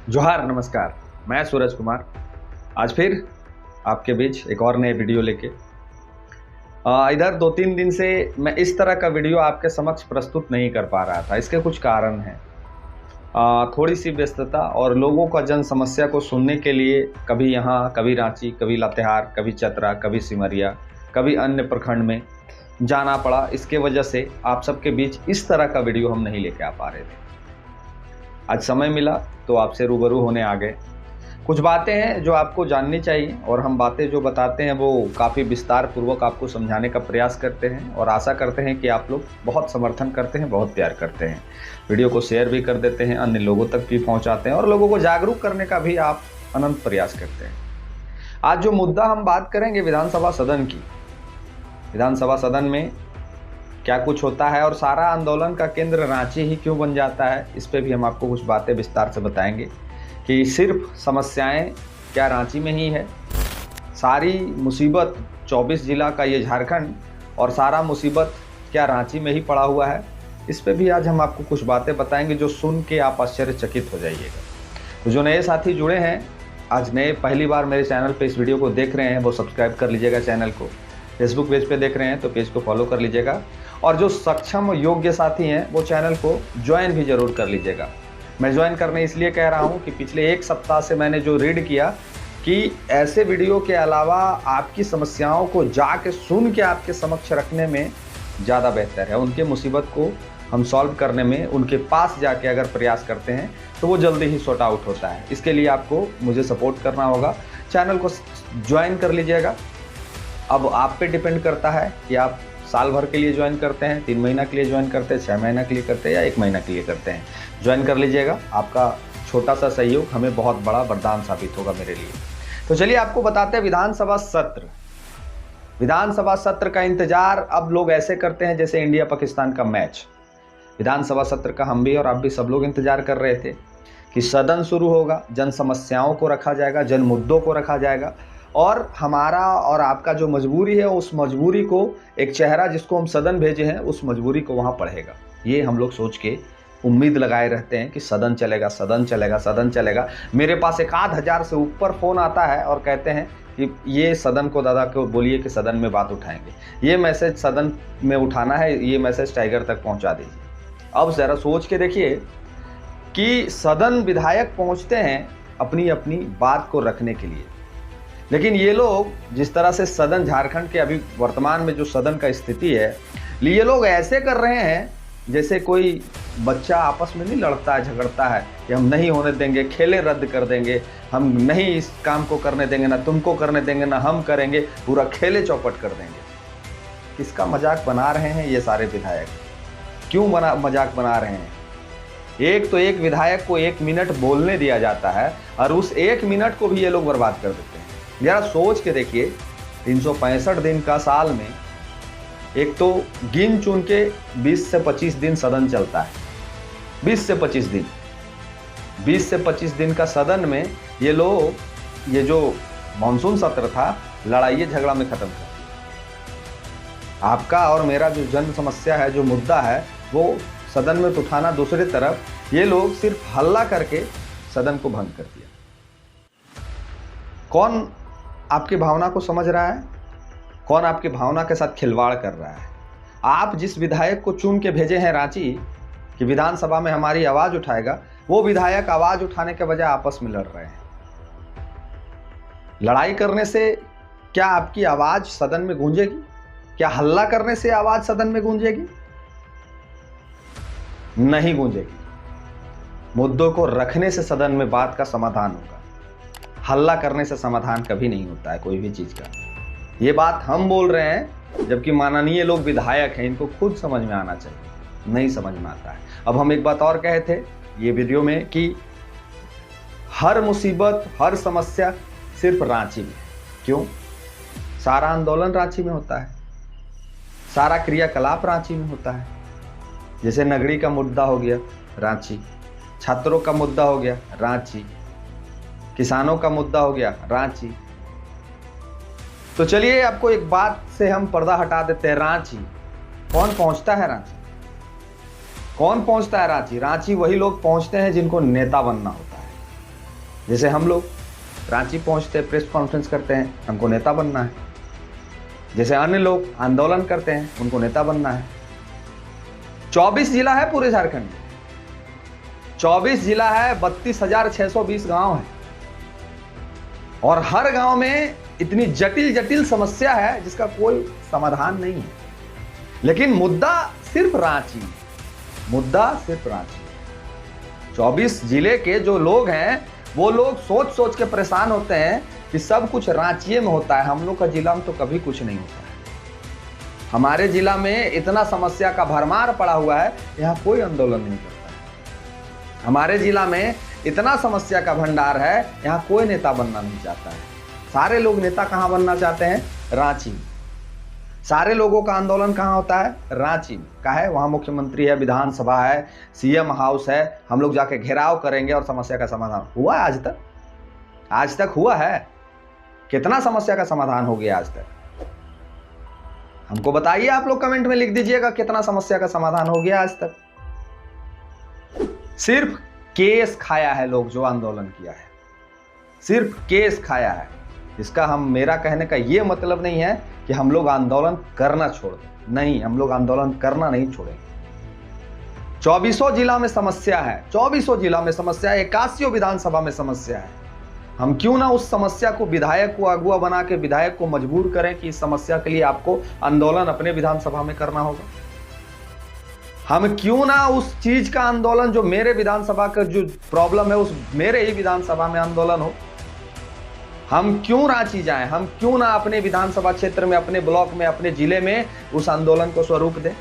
जोहार नमस्कार। मैं सूरज कुमार आज फिर आपके बीच एक और नए वीडियो लेके इधर 2-3 दिन से मैं इस तरह का वीडियो आपके समक्ष प्रस्तुत नहीं कर पा रहा था। इसके कुछ कारण हैं। थोड़ी सी व्यस्तता और लोगों का जन समस्या को सुनने के लिए कभी यहाँ, कभी रांची, कभी लातेहार, कभी चतरा, कभी सिमरिया, कभी अन्य प्रखंड में जाना पड़ा। इसके वजह से आप सबके बीच इस तरह का वीडियो हम नहीं लेके आ पा रहे थे। आज समय मिला तो आपसे रूबरू होने आ गए। कुछ बातें हैं जो आपको जाननी चाहिए और हम बातें जो बताते हैं वो काफ़ी विस्तार पूर्वक आपको समझाने का प्रयास करते हैं और आशा करते हैं कि आप लोग बहुत समर्थन करते हैं, बहुत प्यार करते हैं। वीडियो को शेयर भी कर देते हैं, अन्य लोगों तक भी पहुंचाते हैं और लोगों को जागरूक करने का भी आप अनंत प्रयास करते हैं। आज जो मुद्दा हम बात करेंगे विधानसभा सदन की, विधानसभा सदन में क्या कुछ होता है और सारा आंदोलन का केंद्र रांची ही क्यों बन जाता है, इस पे भी हम आपको कुछ बातें विस्तार से बताएंगे कि सिर्फ समस्याएं क्या रांची में ही है, सारी मुसीबत 24 जिला का ये झारखंड और सारा मुसीबत क्या रांची में ही पड़ा हुआ है। इस पे भी आज हम आपको कुछ बातें बताएंगे जो सुन के आप आश्चर्यचकित हो जाइएगा। तो जो नए साथी जुड़े हैं, आज नए पहली बार मेरे चैनल पे इस वीडियो को देख रहे हैं, वो सब्सक्राइब कर लीजिएगा चैनल को। फेसबुक पेज पे देख रहे हैं तो पेज को फॉलो कर लीजिएगा और जो सक्षम योग्य साथी हैं वो चैनल को ज्वाइन भी जरूर कर लीजिएगा। मैं ज्वाइन करने इसलिए कह रहा हूँ कि पिछले एक सप्ताह से मैंने जो रीड किया कि ऐसे वीडियो के अलावा आपकी समस्याओं को जाके सुन के आपके समक्ष रखने में ज़्यादा बेहतर है। उनके मुसीबत को हम सॉल्व करने में उनके पास जाके अगर प्रयास करते हैं तो वो जल्दी ही सॉर्ट आउट होता है। इसके लिए आपको मुझे सपोर्ट करना होगा, चैनल को ज्वाइन कर लीजिएगा। अब आप पे डिपेंड करता है कि आप साल भर के लिए ज्वाइन करते हैं, 3 महीना के लिए ज्वाइन करते हैं, 6 महीना के लिए करते हैं या 1 महीना के लिए करते हैं। ज्वाइन कर लीजिएगा, आपका छोटा सा सहयोग हमें बहुत बड़ा वरदान साबित होगा मेरे लिए। तो चलिए आपको बताते हैं विधानसभा सत्र। विधानसभा सत्र का इंतजार अब लोग ऐसे करते हैं जैसे इंडिया पाकिस्तान का मैच। विधानसभा सत्र का हम भी और आप भी सब लोग इंतजार कर रहे थे कि सदन शुरू होगा, जन समस्याओं को रखा जाएगा, जन मुद्दों को रखा जाएगा और हमारा और आपका जो मजबूरी है उस मजबूरी को एक चेहरा जिसको हम सदन भेजे हैं उस मजबूरी को वहाँ पढ़ेगा। ये हम लोग सोच के उम्मीद लगाए रहते हैं कि सदन चलेगा, सदन चलेगा, सदन चलेगा। मेरे पास 1,000 से ऊपर फ़ोन आता है और कहते हैं कि ये सदन को दादा को बोलिए कि सदन में बात उठाएंगे, ये मैसेज सदन में उठाना है, ये मैसेज टाइगर तक पहुँचा दीजिए। अब ज़रा सोच के देखिए कि सदन विधायक पहुँचते हैं अपनी अपनी बात को रखने के लिए, लेकिन ये लोग जिस तरह से सदन झारखंड के अभी वर्तमान में जो सदन का स्थिति है, ये लोग ऐसे कर रहे हैं जैसे कोई बच्चा आपस में नहीं लड़ता है, झगड़ता है कि हम नहीं होने देंगे, खेले रद्द कर देंगे, हम नहीं इस काम को करने देंगे, ना तुमको करने देंगे, ना हम करेंगे, पूरा खेले चौपट कर देंगे। किसका मजाक बना रहे हैं ये सारे विधायक? क्यों मजाक बना रहे हैं? एक तो एक विधायक को 1 मिनट बोलने दिया जाता है और उस 1 मिनट को भी ये लोग बर्बाद कर देते हैं। जरा सोच के देखिए, 365 दिन का साल में एक तो गिन चुन के 20 से 25 दिन सदन चलता है। 20 से 25 दिन, 20 से 25 दिन का सदन में ये लोग ये जो मानसून सत्र था लड़ाई झगड़ा में खत्म कर दिया। आपका और मेरा जो जन समस्या है, जो मुद्दा है, वो सदन में उठाना, दूसरी तरफ ये लोग सिर्फ हल्ला करके सदन को भंग कर दिया। कौन आपकी भावना को समझ रहा है? कौन आपकी भावना के साथ खिलवाड़ कर रहा है? आप जिस विधायक को चुन के भेजे हैं रांची कि विधानसभा में हमारी आवाज़ उठाएगा, वो विधायक आवाज़ उठाने के बजाय आपस में लड़ रहे हैं। लड़ाई करने से क्या आपकी आवाज़ सदन में गूंजेगी? क्या हल्ला करने से आवाज़ सदन में गूंजेगी? नहीं गूंजेगी। मुद्दों को रखने से सदन में बात का समाधान होगा। हल्ला करने से समाधान कभी नहीं होता है कोई भी चीज़ का। ये बात हम बोल रहे हैं जबकि माननीय लोग विधायक हैं, इनको खुद समझ में आना चाहिए, नहीं समझ में आता है। अब हम एक बात और कहे थे ये वीडियो में कि हर मुसीबत, हर समस्या सिर्फ रांची में। क्यों? सारा आंदोलन रांची में होता है, सारा क्रियाकलाप रांची में होता है। जैसे नगरी का मुद्दा हो गया रांची, छात्रों का मुद्दा हो गया रांची, किसानों का मुद्दा हो गया रांची। तो चलिए आपको एक बात से हम पर्दा हटा देते हैं। रांची कौन पहुंचता है? रांची कौन पहुंचता है? रांची वही लोग पहुंचते हैं जिनको नेता बनना होता है। जैसे हम लोग रांची पहुंचते हैं, प्रेस कॉन्फ्रेंस करते हैं, हमको नेता बनना है। जैसे अन्य लोग आंदोलन करते हैं, उनको नेता बनना है। 24 जिला है पूरे झारखंड में, 24 जिला है, 32,620 गांव है, और हर गांव में इतनी जटिल जटिल समस्या है जिसका कोई समाधान नहीं है। लेकिन मुद्दा सिर्फ रांची, मुद्दा सिर्फ रांची। 24 जिले के जो लोग हैं वो लोग सोच सोच के परेशान होते हैं कि सब कुछ रांची में होता है, हम लोग का जिला में तो कभी कुछ नहीं होता है। हमारे जिला में इतना समस्या का भरमार पड़ा हुआ है, यहाँ कोई आंदोलन नहीं करता है। हमारे जिला में इतना समस्या का भंडार है, यहाँ कोई नेता बनना नहीं चाहता है। सारे लोग नेता कहाँ बनना चाहते हैं? रांची। सारे लोगों का आंदोलन कहाँ होता है? रांची का है। वहाँ मुख्यमंत्री है, विधानसभा है, सीएम हाउस है, हम लोग जाके घेराव करेंगे और समस्या का समाधान हुआ है। आज तक, आज तक हुआ है? कितना समस्या का समाधान हो गया आज तक? हमको बताइए, आप लोग कमेंट में लिख दीजिएगा कितना समस्या का समाधान हो गया आज तक। सिर्फ केस खाया है लोग जो आंदोलन किया है, सिर्फ केस खाया है। इसका मेरा कहने का ये मतलब नहीं है कि हम लोग आंदोलन करना छोड़ दें, नहीं, हम लोग आंदोलन करना नहीं छोड़ेंगे। 24 जिला में समस्या है, 24 जिला में समस्या है, 81 विधानसभा में समस्या है। हम क्यों ना उस समस्या को विधायक को अगुआ बना के विधायक को मजबूर करें कि इस समस्या के लिए आपको आंदोलन अपने विधानसभा में करना होगा। हम क्यों ना उस चीज का आंदोलन, जो मेरे विधानसभा का जो प्रॉब्लम है, उस मेरे ही विधानसभा में आंदोलन हो। हम क्यों रांची जाएं? हम क्यों ना अपने विधानसभा क्षेत्र में, अपने ब्लॉक में, अपने जिले में उस आंदोलन को स्वरूप दें?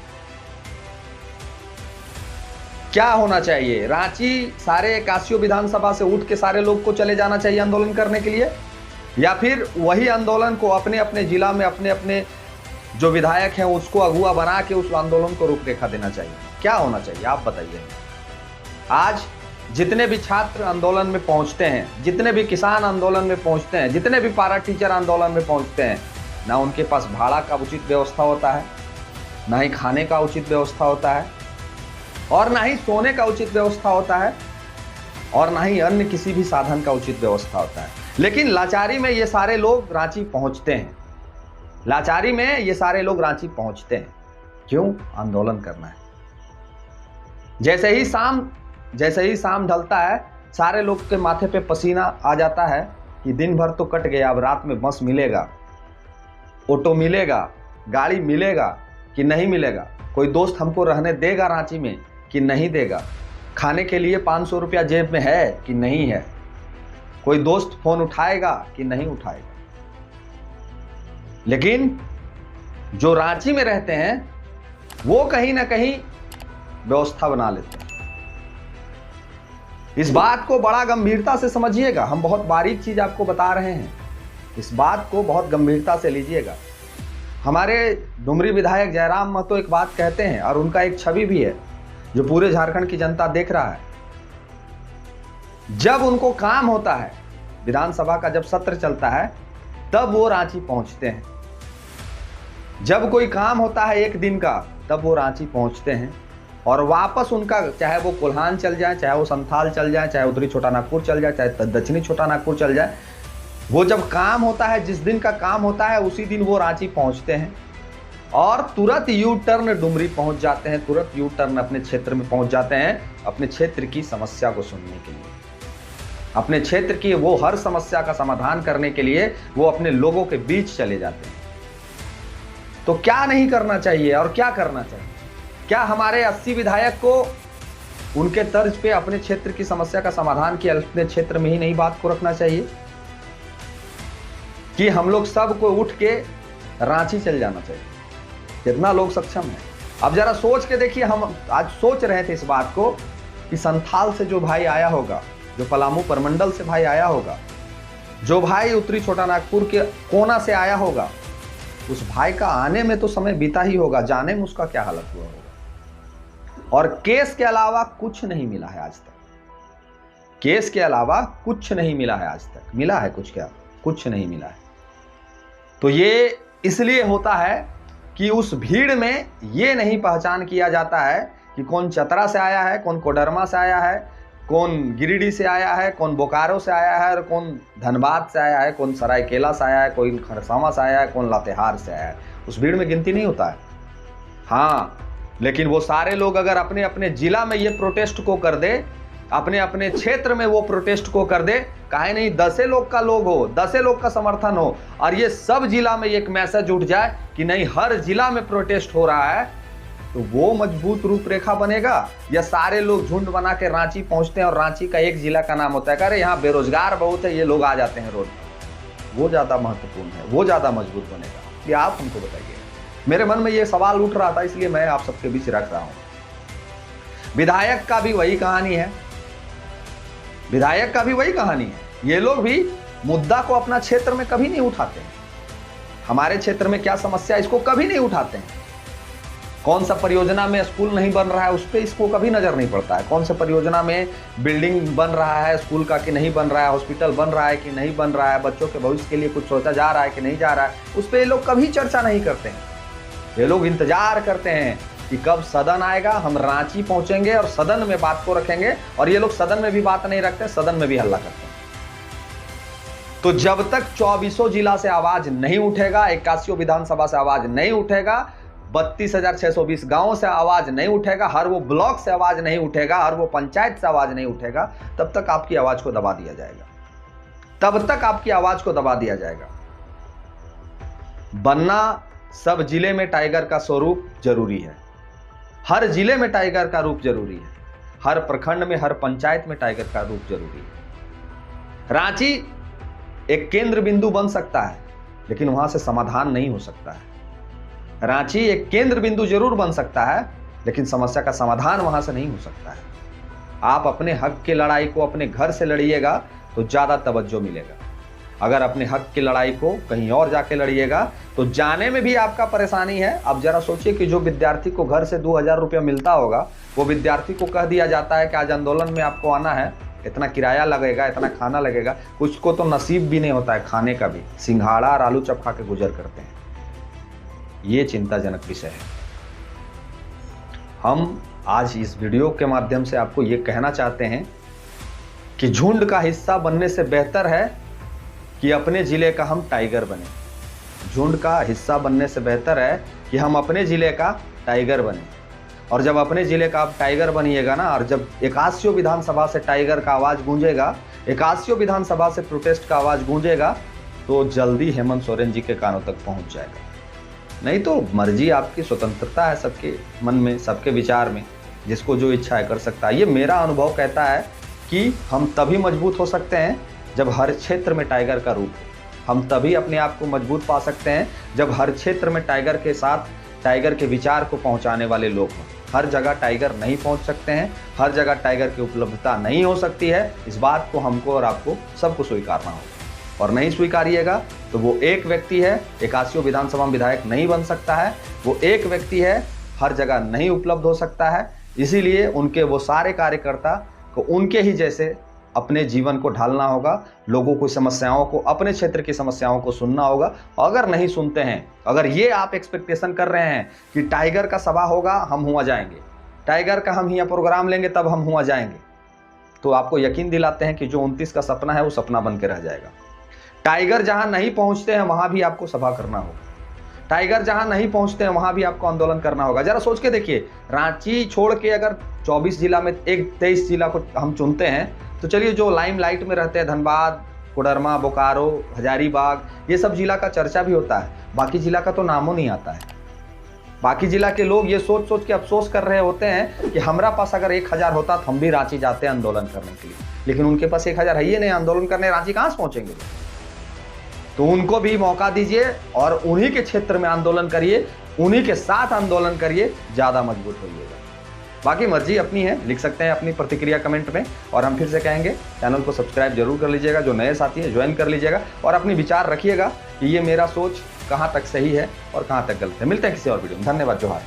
क्या होना चाहिए? रांची सारे 81 विधानसभा से उठ के सारे लोग को चले जाना चाहिए आंदोलन करने के लिए, या फिर वही आंदोलन को अपने अपने जिला में अपने अपने जो विधायक हैं उसको अगुआ बना के उस आंदोलन को रूपरेखा देना चाहिए? क्या होना चाहिए आप बताइए। आज जितने भी छात्र आंदोलन में पहुंचते हैं, जितने भी किसान आंदोलन में पहुंचते हैं, जितने भी पारा टीचर आंदोलन में पहुंचते हैं, ना उनके पास भाड़ा का उचित व्यवस्था होता है, ना ही खाने का उचित व्यवस्था होता है, और ना ही सोने का उचित व्यवस्था होता है, और ना ही अन्य किसी भी साधन का उचित व्यवस्था होता है। लेकिन लाचारी में ये सारे लोग रांची पहुंचते हैं, लाचारी में ये सारे लोग रांची पहुंचते हैं। क्यों? आंदोलन करना है। जैसे ही शाम ढलता है, सारे लोग के माथे पे पसीना आ जाता है कि दिन भर तो कट गया, अब रात में बस मिलेगा, ऑटो मिलेगा, गाड़ी मिलेगा कि नहीं मिलेगा, कोई दोस्त हमको रहने देगा रांची में कि नहीं देगा, खाने के लिए 500 रुपया जेब में है कि नहीं है, कोई दोस्त फोन उठाएगा कि नहीं उठाएगा। लेकिन जो रांची में रहते हैं वो कहीं ना कहीं व्यवस्था बना लेते हैं। इस बात को बड़ा गंभीरता से समझिएगा, हम बहुत बारीक चीज आपको बता रहे हैं, इस बात को बहुत गंभीरता से लीजिएगा। हमारे डुमरी विधायक जयराम महतो एक बात कहते हैं, और उनका एक छवि भी है जो पूरे झारखंड की जनता देख रहा है। जब उनको काम होता है, विधानसभा का जब सत्र चलता है, तब वो रांची पहुंचते हैं। जब कोई काम होता है एक दिन का, तब वो रांची पहुंचते हैं, और वापस उनका, चाहे वो कोल्हान चल जाए, चाहे वो संथाल चल जाए, चाहे उत्तरी छोटा नागपुर चल जाए, चाहे दक्षिणी छोटा नागपुर चल जाए, वो जब काम होता है, जिस दिन का काम होता है, उसी दिन वो रांची पहुंचते हैं और तुरंत यू टर्न डुमरी पहुंच जाते हैं, तुरंत यू टर्न अपने क्षेत्र में पहुंच जाते हैं, अपने क्षेत्र की समस्या को सुनने के लिए, अपने क्षेत्र की वो हर समस्या का समाधान करने के लिए वो अपने लोगों के बीच चले जाते हैं। तो क्या नहीं करना चाहिए और क्या करना चाहिए? क्या हमारे 80 विधायक को उनके तर्ज पे अपने क्षेत्र की समस्या का समाधान की अपने क्षेत्र में ही नहीं बात को रखना चाहिए कि हम लोग सब को उठ के रांची चल जाना चाहिए? कितना लोग सक्षम है? अब जरा सोच के देखिए, हम आज सोच रहे थे इस बात को कि संथाल से जो भाई आया होगा, जो पलामू परमंडल से भाई आया होगा, जो भाई उत्तरी छोटा नागपुर के कोना से आया होगा, उस भाई का आने में तो समय बीता ही होगा, जाने में उसका क्या हालत हुआ होगा। और केस के अलावा कुछ नहीं मिला है आज तक, केस के अलावा कुछ नहीं मिला है आज तक। मिला है कुछ? क्या कुछ नहीं मिला है। तो ये इसलिए होता है कि उस भीड़ में ये नहीं पहचान किया जाता है कि कौन चतरा से आया है, कौन कोडरमा से आया है, कौन गिरिडीह से आया है, कौन बोकारो से आया है, और कौन धनबाद से आया है, कौन सरायकेला से आया है, कोई खरसावां से आया है, कौन लातेहार से आया है। उस भीड़ में गिनती नहीं होता है। हाँ, लेकिन वो सारे लोग अगर अपने अपने जिला में ये प्रोटेस्ट को कर दे, अपने अपने क्षेत्र में वो प्रोटेस्ट को कर दे, काहे नहीं 10 लोग का लोग हो, 10 लोग का समर्थन हो, और ये सब जिला में एक मैसेज उठ जाए कि नहीं हर जिला में प्रोटेस्ट हो रहा है, तो वो मजबूत रूपरेखा बनेगा। या सारे लोग झुंड बना के रांची पहुंचते हैं और रांची का एक जिला का नाम होता है अरे यहाँ बेरोजगार बहुत है, ये लोग आ जाते हैं रोड पर, वो ज्यादा महत्वपूर्ण है, वो ज्यादा मजबूत बनेगा। ये आप हमको बताइए। मेरे मन में ये सवाल उठ रहा था, इसलिए मैं आप सबके बीच रख रहा हूं। विधायक का भी वही कहानी है, विधायक का भी वही कहानी है। ये लोग भी मुद्दा को अपना क्षेत्र में कभी नहीं उठाते हैं। हमारे क्षेत्र में क्या समस्या, इसको कभी नहीं उठाते हैं। कौन सा परियोजना में स्कूल नहीं बन रहा है, उस पर इसको कभी नजर नहीं पड़ता है। कौन सा परियोजना में बिल्डिंग बन रहा है स्कूल का कि नहीं बन रहा है, हॉस्पिटल बन रहा है कि नहीं बन रहा है, बच्चों के भविष्य के लिए कुछ सोचा जा रहा है कि नहीं जा रहा है, उस पर ये लोग कभी चर्चा नहीं करते हैं। ये लोग इंतजार करते हैं कि कब सदन आएगा, हम रांची पहुंचेंगे और सदन में बात को रखेंगे। और ये लोग सदन में भी बात नहीं रखते, सदन में भी हल्ला करते हैं। तो जब तक 24 जिला से आवाज नहीं उठेगा, 81 विधानसभा से आवाज नहीं उठेगा, 32,620 गांवों से आवाज नहीं उठेगा, हर वो ब्लॉक से आवाज नहीं उठेगा, हर वो पंचायत से आवाज नहीं उठेगा, तब तक आपकी आवाज को दबा दिया जाएगा। तब तक आपकी आवाज को दबा दिया जाएगा। बनना सब जिले में टाइगर का स्वरूप जरूरी है, हर जिले में टाइगर का रूप जरूरी है, हर प्रखंड में, हर पंचायत में टाइगर का रूप जरूरी है। रांची एक केंद्र बिंदु बन सकता है, लेकिन वहां से समाधान नहीं हो सकता है। रांची एक केंद्र बिंदु जरूर बन सकता है, लेकिन समस्या का समाधान वहां से नहीं हो सकता है। आप अपने हक की लड़ाई को अपने घर से लड़िएगा तो ज्यादा तवज्जो मिलेगा। अगर अपने हक की लड़ाई को कहीं और जाके लड़िएगा तो जाने में भी आपका परेशानी है। अब जरा सोचिए कि जो विद्यार्थी को घर से 2000 रुपया मिलता होगा, वो विद्यार्थी को कह दिया जाता है कि आज आंदोलन में आपको आना है, इतना किराया लगेगा, इतना खाना लगेगा। कुछ को तो नसीब भी नहीं होता है खाने का भी, सिंघाड़ा और आलू चप खा के गुजर करते हैं। ये चिंताजनक विषय है। हम आज इस वीडियो के माध्यम से आपको ये कहना चाहते हैं कि झुंड का हिस्सा बनने से बेहतर है कि अपने जिले का हम टाइगर बने। झुंड का हिस्सा बनने से बेहतर है कि हम अपने जिले का टाइगर बने। और जब अपने जिले का आप टाइगर बनिएगा ना, और जब 81 विधानसभा से टाइगर का आवाज गूंजेगा, 81 विधानसभा से प्रोटेस्ट का आवाज गूंजेगा, तो जल्दी हेमंत सोरेन जी के कानों तक पहुंच जाएगा। नहीं तो मर्जी आपकी, स्वतंत्रता है सबके मन में, सबके विचार में, जिसको जो इच्छा है कर सकता है। ये मेरा अनुभव कहता है कि हम तभी मजबूत हो सकते हैं जब हर क्षेत्र में टाइगर का रूप हो। हम तभी अपने आप को मजबूत पा सकते हैं जब हर क्षेत्र में टाइगर के साथ टाइगर के विचार को पहुंचाने वाले लोग हों। हर जगह टाइगर नहीं पहुंच सकते हैं, हर जगह टाइगर की उपलब्धता नहीं हो सकती है। इस बात को हमको और आपको सबको स्वीकारना होगा। और नहीं स्वीकारिएगा तो वो एक व्यक्ति है, 81 विधानसभा में विधायक नहीं बन सकता है, वो एक व्यक्ति है, हर जगह नहीं उपलब्ध हो सकता है। इसीलिए उनके वो सारे कार्यकर्ता को उनके ही जैसे अपने जीवन को ढालना होगा, लोगों की समस्याओं को, अपने क्षेत्र की समस्याओं को सुनना होगा। अगर नहीं सुनते हैं, अगर ये आप एक्सपेक्टेशन कर रहे हैं कि टाइगर का सभा होगा हम हुआ जाएंगे, टाइगर का हम यहाँ प्रोग्राम लेंगे तब हम हुआ जाएंगे, तो आपको यकीन दिलाते हैं कि जो 29 का सपना है वो सपना बन के रह जाएगा। टाइगर जहां नहीं पहुंचते हैं वहां भी आपको सभा करना होगा, टाइगर जहां नहीं पहुंचते हैं वहां भी आपको आंदोलन करना होगा। जरा सोच के देखिए, रांची छोड़ के अगर 24 जिला में 23 जिला को हम चुनते हैं, तो चलिए जो लाइमलाइट में रहते हैं, धनबाद, कोडरमा, बोकारो, हजारीबाग, ये सब जिला का चर्चा भी होता है, बाकी जिला का तो नामो नहीं आता है। बाकी जिला के लोग ये सोच सोच के अफसोस कर रहे होते हैं कि हमारा पास अगर 1000 होता तो हम भी रांची जाते हैं आंदोलन करने के लिए, लेकिन उनके पास 1000 है ही नहीं आंदोलन करने, रांची कहाँ से पहुंचेंगे। तो उनको भी मौका दीजिए और उन्हीं के क्षेत्र में आंदोलन करिए, उन्हीं के साथ आंदोलन करिए, ज़्यादा मजबूत होइएगा। बाकी मर्जी अपनी है, लिख सकते हैं अपनी प्रतिक्रिया कमेंट में। और हम फिर से कहेंगे, चैनल को सब्सक्राइब जरूर कर लीजिएगा, जो नए साथी हैं ज्वाइन कर लीजिएगा, और अपनी विचार रखिएगा कि ये मेरा सोच कहाँ तक सही है और कहाँ तक गलत है। मिलते हैं किसी और वीडियो में। धन्यवाद, जोहार।